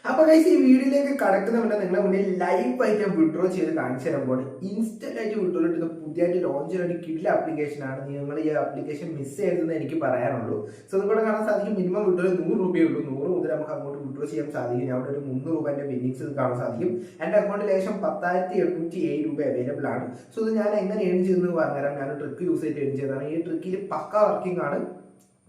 അപ്പോൾ ഗൈസ് ഈ വീഡിയോയിലേക്ക് കടക്കുന്നവരുടെ നിങ്ങളുടെ മുന്നിൽ ലൈവ് ആയിട്ട് വിഡ്രോ ചെയ്ത് കാണിച്ചു തരുമ്പോൾ ഇൻസ്റ്റന്റ് ആയിട്ട് വിഡ്രോ കിട്ടുന്ന പുതിയതായിട്ട് ലോഞ്ച് ചെയ്യുന്ന ഒരു കിഡിൽ ആപ്ലിക്കേഷനാണ്. നിങ്ങൾ ഈ ആപ്ലിക്കേഷൻ മിസ് ചെയ്തെന്ന് എനിക്ക് പറയാനുള്ളൂ. സോ നിങ്ങൾക്ക് കാണാൻ സാധിക്കും മിനിമം വിഡ്രോ 100 രൂപയേ ഉള്ളൂ. 100 മുതൽ നമുക്ക് അങ്ങോട്ട് വിഡ്രോ ചെയ്യാൻ സാധിക്കും. ഞാൻ അവിടെ ഒരു 300 രൂപേന്റെ വിന്നിങ്സ് കാണാൻ സാധിക്കും. എൻ്റെ അക്കൗണ്ടിൽ ഏകദേശം 10,807 രൂപ അവൈലബിൾ ആണ്. സോ ഇത് ഞാൻ എങ്ങനെ ഏൺ ചെയ്തെന്ന് പറഞ്ഞുതരാം. ഞാൻ ട്രിക്ക് യൂസ് ചെയ്തിട്ട് ഏൺ ചെയ്തതാണ്. ഈ ട്രിക്കിൽ പക്ക വർക്കിംഗ് ആണ്.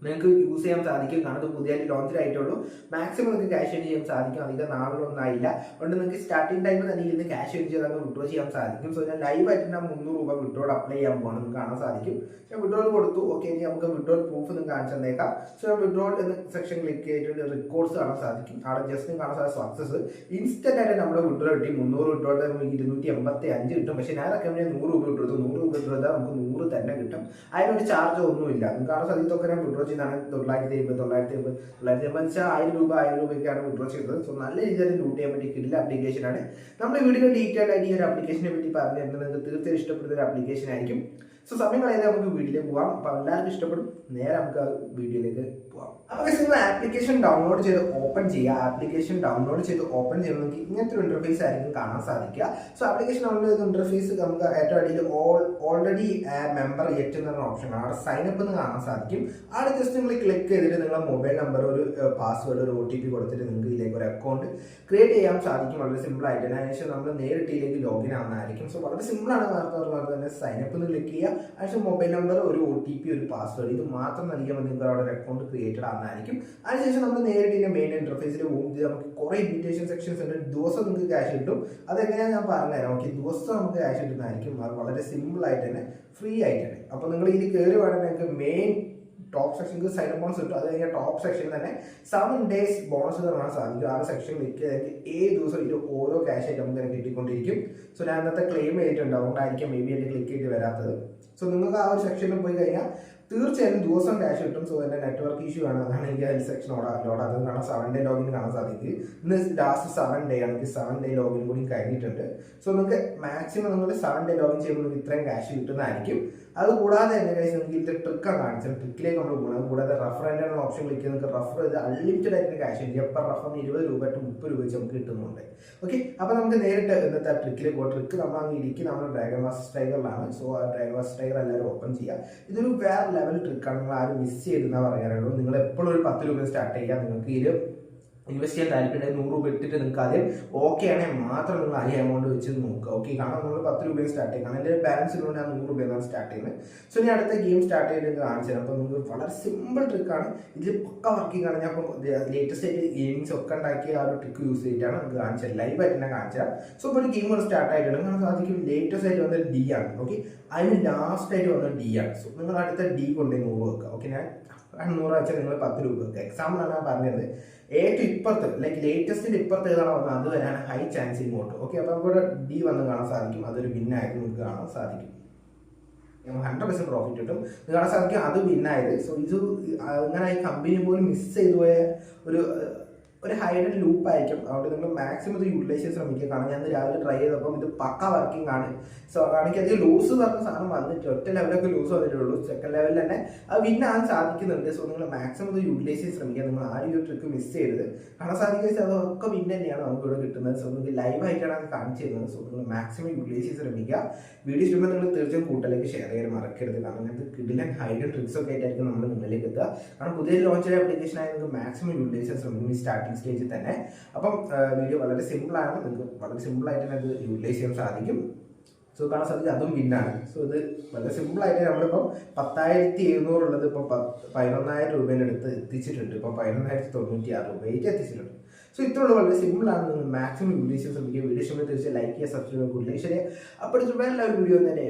നിങ്ങൾക്ക് യൂസ് ചെയ്യാൻ സാധിക്കും. കാരണം ഇത് പുതിയതായിട്ട് ലോഞ്ച് ആയിട്ടുള്ളൂ. മാക്സിമം നിങ്ങൾക്ക് ക്യാഷ് ഏൺ ചെയ്യാൻ സാധിക്കും. അധികം നാളുകളൊന്നും ആയില്ല. അതുകൊണ്ട് നിങ്ങൾക്ക് സ്റ്റാർട്ടിംഗ് ടൈമിൽ തന്നെ ഇരുന്ന് ക്യാഷ് ഏൺ ചെയ്ത് അങ്ങ് വിഡ്രോ ചെയ്യാൻ സാധിക്കും. സോ ഞാൻ ലൈവ് ആയിട്ട് ഞാൻ 300 രൂപ വിഡ്രോൾ അപ്ലൈ ചെയ്യാൻ പോകണം. നിങ്ങൾക്ക് കാണാൻ സാധിക്കും. ഞാൻ വിഡ്രോൾ കൊടുത്തു. ഓക്കെ, ഇനി നമുക്ക് വിഡ്രോൾ പ്രൂഫ് നിങ്ങൾക്ക് കാണിച്ചു തന്നേക്കാം. സോ ഞാൻ വിഡ്രോൾ എന്ന സെക്ഷൻ ക്ലിക്ക് ചെയ്തിട്ട് റെക്കോർഡ്സ് കാണാൻ സാധിക്കും. അവിടെ ജസ്റ്റ് കാണാൻ സാധിക്കും സക്സസ്. ഇൻസ്റ്റന്റ് ആയിട്ട് നമ്മുടെ വിഡ്രോ കിട്ടി. 300 വിഡ്രോൾ നമുക്ക് 285 കിട്ടും. പക്ഷേ ഞാൻ റെക്കമെൻഡ് 100 രൂപ വിഡ്രോ 100 രൂപ വിഡ്രോ നമുക്ക് 100 തന്നെ കിട്ടും. അതിനൊരു ചാർജ് ഒന്നുമില്ല. നിങ്ങൾക്ക് കാണാൻ സാധിക്കൊക്കെ ഞാൻ വിഡ്രോ ചെയ്യുന്നതാണ് 980 1000 രൂപ 1000 രൂപയ്ക്കാണ് വിഡ്രോ ചെയ്തത്. സോ നല്ല രീതിയിൽ ലൂട്ട് ചെയ്യാൻ പറ്റിയ കിഡിലെ ആപ്ലിക്കേഷനാണ്. നമ്മൾ വീഡിയോ ഡീറ്റെയിൽ ആയിട്ട് ഈ ഒരു ആപ്ലിക്കേഷനെ പറ്റി പറഞ്ഞു തരുന്നത് നിങ്ങൾക്ക് തീർച്ചയായും ഇഷ്ടപ്പെടുന്ന ഒരു ആപ്ലിക്കേഷൻ ആയിരിക്കും. സോ സമയം കളയാതെ നമുക്ക് വീഡിയോയിലേക്ക് പോകാം. അപ്പോൾ എല്ലാവർക്കും ഇഷ്ടപ്പെടും. നേരെ നമുക്ക് ആ വീഡിയോയിലേക്ക് പോകാം. അപ്പോൾ നിങ്ങൾ ആപ്ലിക്കേഷൻ ഡൗൺലോഡ് ചെയ്ത് ഓപ്പൺ ചെയ്യുക. ആപ്ലിക്കേഷൻ ഡൗൺലോഡ് ചെയ്ത് ഓപ്പൺ ചെയ്യുന്നത് ഇങ്ങനത്തെ ഒരു ഇന്റർഫേസ് ആയിരിക്കും കാണാൻ സാധിക്കുക. സോ ആപ്ലിക്കേഷൻ ഡൗൺലോഡ് ചെയ്ത ഇന്റർഫേസ് നമുക്ക് ഏറ്റവും അടിയിൽ ഓൾറെഡി മെമ്പർ യെറ്റ് എന്ന ഓപ്ഷൻ ആണ്. അവിടെ സൈൻ അപ്പ് എന്ന് കാണാൻ സാധിക്കും. അവിടെ ജസ്റ്റ് നിങ്ങൾ ക്ലിക്ക് ചെയ്തിട്ട് നിങ്ങളുടെ മൊബൈൽ നമ്പർ ഒരു പാസ്വേഡ് ഒരു OTP കൊടുത്തിട്ട് നിങ്ങൾക്ക് ഇതിലേക്ക് ഒരു അക്കൗണ്ട് ക്രിയേറ്റ് ചെയ്യാൻ സാധിക്കും. വളരെ സിമ്പിൾ ആയിട്ട്. അതിനുശേഷം നമ്മൾ നേരിട്ട് ഇതിലേക്ക് ലോഗിൻ ആവുന്നതായിരിക്കും. സോ വളരെ സിമ്പിൾ ആണ്. നേരത്തെ തന്നെ സൈൻ അപ്പ് എന്ന് ക്ലിക്ക് ചെയ്യുക. അതിനുശേഷം മൊബൈൽ നമ്പർ ഒരു OTP ഒരു പാസ്വേഡ് ഇത് മാത്രം നൽകിയാൽ മതി. നിങ്ങൾക്ക് അവിടെ ഒരു അക്കൗണ്ട് ക്രിയേറ്റഡ് ആവുന്നതായിരിക്കും. അതിനുശേഷം നമ്മൾ നേരിട്ട് ഇതിന്റെ മെയിൻ ഇന്റർഫേസിൽ പോകും. നമുക്ക് കുറെ ഇൻവിറ്റേഷൻ സെക്ഷൻസ് ഉണ്ട്. ദിവസം നിങ്ങൾക്ക് ക്യാഷ് കിട്ടും. അതെങ്ങനെയാണ് ഞാൻ പറഞ്ഞുതരാം. ഓക്കെ, ദിവസം നമുക്ക് ക്യാഷ് കിട്ടുന്നതായിരിക്കും. അത് വളരെ സിമ്പിൾ ആയിട്ട് തന്നെ ഫ്രീ ആയിട്ട് തന്നെ. അപ്പോൾ നിങ്ങൾ ഇതിൽ കയറി വേണമെങ്കിൽ നിങ്ങൾക്ക് മെയിൻ ടോപ്പ് സെക്ഷനിൽ സൈൻ അപ്പ് ബോണസ് കിട്ടും. അത് കഴിഞ്ഞാൽ ടോപ്പ് സെക്ഷനിൽ തന്നെ 7 ഡേയ്സ് ബോണസ് കാണാൻ സാധിക്കും. ആ സെക്ഷൻ ക്ലിക്ക് ചെയ്തെങ്കിൽ ഏത് ദിവസം ഇത് ഓരോ ക്യാഷ് ആയിട്ട് നമുക്ക് കിട്ടിക്കൊണ്ടിരിക്കും. സോ ഞാൻ അന്നത്തെ ക്ലെയിം ചെയ്തിട്ടുണ്ട്. അതുകൊണ്ടായിരിക്കും മേ ബി എൻ്റെ ക്ലിക്ക് ചെയ്ത് വരാത്തത്. സോ നിങ്ങൾക്ക് ആ ഒരു സെക്ഷനിൽ പോയി കഴിഞ്ഞാൽ തീർച്ചയായും ദിവസം ക്യാഷ് കിട്ടും. സോ എൻ്റെ നെറ്റ്വർക്ക് ഇഷ്യൂ ആണ്. അതാണ് എനിക്ക് ഹെൽത്ത് സെക്ഷൻ ലോഡാത്തത്. കാണാൻ 7 ഡേ ലോഗിൻ കാണാൻ സാധിക്കും. ഇന്ന് ലാസ്റ്റ് 7 ഡേ ആണ്. എനിക്ക് 7 ഡേ ലോഗിൻ കൂടി കഴിഞ്ഞിട്ടുണ്ട്. സോ നിങ്ങൾക്ക് മാക്സിമം നിങ്ങൾ 7 ഡേ ലോഗിൻ ചെയ്യുമ്പോൾ നിങ്ങൾക്ക് ഇത്രയും ക്യാഷ് കിട്ടുന്നതായിരിക്കും. അത് കൂടാതെ തന്നെ നിങ്ങൾക്ക് ഇതിന്റെ ട്രിക്കാണ് കാണിച്ചത്. ട്രിക്കിലേക്ക് നമ്മൾ പോകണം. കൂടാതെ റഫറൽ എന്ന ഓപ്ഷൻ ക്ലിക്ക് ചെയ്ത് നിങ്ങൾക്ക് റഫർ ചെയ്ത് അൺലിമിറ്റഡ് ആയിട്ട് ക്യാഷ് ഉണ്ട്. എപ്പോൾ റഫറിന് 20 രൂപ to 30 രൂപ വെച്ച് നമുക്ക് കിട്ടുന്നുണ്ട്. ഓക്കെ, അപ്പോൾ നമുക്ക് നേരിട്ട് ഇന്നത്തെ ട്രിക്കിലേക്ക് പോകും. ട്രിക്ക് നമ്മൾ അങ്ങ് ഇരിക്കും. നമ്മൾ ഡ്രാഗൺ മാസ്റ്റർ സ്ട്രൈക്കറിലാണ്. സോ ആ ഡ്രാഗൺ മാസ്റ്റർ സ്ട്രൈക്കർ എല്ലാവരും ഓപ്പൺ ചെയ്യുക. ഇതൊരു വേറെ ലെവൽ ട്രിക്കാണ്. നിങ്ങൾ ആരും മിസ് ചെയ്തെന്നാ പറയാനുള്ളൂ. നിങ്ങൾ എപ്പോഴും ഒരു 10 രൂപ സ്റ്റാർട്ട് ചെയ്യുക. നിങ്ങൾക്ക് ഇത് ഇൻവെസ്റ്റ് ചെയ്യാൻ താല്പര്യം 100 രൂപ ഇട്ടിട്ട് നിങ്ങൾക്ക് ആദ്യം ഓക്കെ ആണെങ്കിൽ മാത്രം നിങ്ങൾ ആ എമൗണ്ട് വെച്ച് നോക്കുക. ഓക്കെ, കാരണം നമ്മൾ 10 രൂപയും സ്റ്റാർട്ട് ചെയ്യും. കാരണം എൻ്റെ ബാലൻസ് ഇതുകൊണ്ട് ഞാൻ 100 രൂപയാണ് സ്റ്റാർട്ട് ചെയ്യുന്നത്. സോ ഇനി അടുത്ത ഗെയിം സ്റ്റാർട്ട് ചെയ്ത് കാണിച്ചു തരാം. അപ്പോൾ നിങ്ങൾക്ക് വളരെ സിമ്പിൾ ട്രിക്കാണ്. ഇതിൽ പക്ക വർക്കിംഗ് ആണ്. ഞാൻ ഇപ്പോൾ ലേറ്റസ്റ്റ് ആയിട്ട് ഗെയിംസ് ഒക്കെ ഉണ്ടാക്കി ആ ഒരു ട്രിക്ക് യൂസ് ചെയ്തിട്ടാണ് നിങ്ങൾക്ക് കാണിച്ചത്. ലൈവായിട്ട് തന്നെ കാണിച്ചു തരാം. സോ ഇപ്പോൾ ഒരു ഗെയിം സ്റ്റാർട്ട് ആയിട്ടുണ്ട്. കാണാൻ സാധിക്കും ലേറ്റസ്റ്റ് ആയിട്ട് വന്നത് D ആണ്. ഓക്കെ, അതിന് ലാസ്റ്റ് ആയിട്ട് വന്നത് D ആണ്. സോ നിങ്ങൾ അടുത്ത D കൊണ്ട് 100 വെക്കുക. ഓക്കെ, ഞാൻ 100 വെച്ചാൽ നിങ്ങൾ 10 രൂപ വെക്കുക. എക്സാമ്പിളാണ് ഞാൻ പറഞ്ഞത്. ഏറ്റവും ഇപ്പുറത്ത് ലൈക്ക് ലേറ്റസ്റ്റിന്റെ ഇപ്പുറത്ത് ഏതാണോ വന്നത് അത് വരാൻ ഹൈ ചാൻസ് ഇങ്ങോട്ട്. ഓക്കെ, അപ്പോൾ ഇവിടെ D വന്ന് കാണാൻ സാധിക്കും. അതൊരു വിന്നായിട്ട് നിങ്ങൾക്ക് കാണാൻ സാധിക്കും. 100% പ്രോഫിറ്റ് കിട്ടും. ഇത് കാണാൻ സാധിക്കും അത് വിന്നായത്. സോ ഇത് അങ്ങനെ ഈ കമ്പനി പോലും മിസ് ചെയ്തു പോയ ഒരു ഹൈഡഡ് ലൂപ്പ് ആയിരിക്കും. അതുകൊണ്ട് നിങ്ങൾ മാക്സിമം ഇത് യൂട്ടിലൈസ് ചെയ്യാൻ ശ്രമിക്കുക. കാരണം ഞാൻ രാവിലെ ട്രൈ ചെയ്തപ്പം ഇത് പക്ക വർക്കിംഗ് ആണ്. സോ എനിക്ക് അധികം ലൂസ് പറഞ്ഞ സാധനം വന്നിട്ട് ഒറ്റ ലെവലൊക്കെ ലൂസ് വന്നിട്ടുള്ളൂ. സെക്കൻഡ് ലെവലിൽ തന്നെ അത് വിന്നാൻ സാധിക്കുന്നുണ്ട്. സോ നിങ്ങൾ മാക്സിമം ഇത് യൂട്ടിലൈസ് ചെയ്യാൻ ശ്രമിക്കുക. നിങ്ങൾ ആരും ഈ ട്രിക്ക് മിസ് ചെയ്തത് കാണാൻ സാധിക്കുക. അതൊക്കെ വിൻ തന്നെയാണ് നമുക്ക് ഇവിടെ കിട്ടുന്നത്. സോ നിങ്ങൾക്ക് ലൈവ് ആയിട്ടാണ് അത് കാണിച്ചു തരുന്നത്. സോ നിങ്ങൾ മാക്സിമം യൂട്ടിലൈസ് ചെയ്യാൻ ശ്രമിക്കുക. വീഡിയോ ഇഷ്ടപ്പെടുമ്പോൾ നിങ്ങൾ തീർച്ചയായും കൂട്ടിലേക്ക് ഷെയർ ചെയ്യാൻ മറക്കരുത്. കാരണം അങ്ങനത്തെ കിഡിലൻ ഹൈഡൻ ട്രിക്സ് ഒക്കെ ആയിട്ടായിരിക്കും നമ്മൾ നിങ്ങളിലേക്ക് എത്തുക. കാരണം പുതിയ ലോഞ്ച് ചെയ്ത ആപ്ലിക്കേഷനായി നിങ്ങൾക്ക് മാക്സിമം യൂട്ടിലൈസ് ചെയ്യാൻ ശ്രമിക്കും ഈ സ്റ്റാർട്ടിംഗ് സ്റ്റേജിൽ തന്നെ. അപ്പം വീഡിയോ വളരെ സിമ്പിളാണ്. നിങ്ങൾക്ക് വളരെ സിമ്പിളായിട്ട് തന്നെ അത് യൂട്ടിലൈസ് ചെയ്യാൻ സാധിക്കും. സോ കാണാൻ സാധിക്കും അതും വിന്നാണ്. സോ ഇത് വളരെ സിമ്പിളായിട്ട് നമ്മളിപ്പം 10,700 ഉള്ളത് ഇപ്പോൾ 11,000 രൂപേൻ്റെ അടുത്ത് എത്തിച്ചിട്ടുണ്ട്. ഇപ്പോൾ 11,096 രൂപയ്ക്ക് എത്തിച്ചിട്ടുണ്ട്. സോ ഇത്രയുള്ള വളരെ സിമ്പിളാണ്. നിങ്ങൾ മാക്സിമം യൂട്ടിലൈസ് ചെയ്യാൻ ശ്രമിക്കുക. വീഡിയോ ഇഷ്ടമായി തീർച്ചയായും ലൈക്ക് ചെയ്യുക, സബ്സ്ക്രൈബ് ചെയ്യുക, കൂടുതൽ ശരിയാണ്. അപ്പോൾ വേറെ വീഡിയോ തന്നെ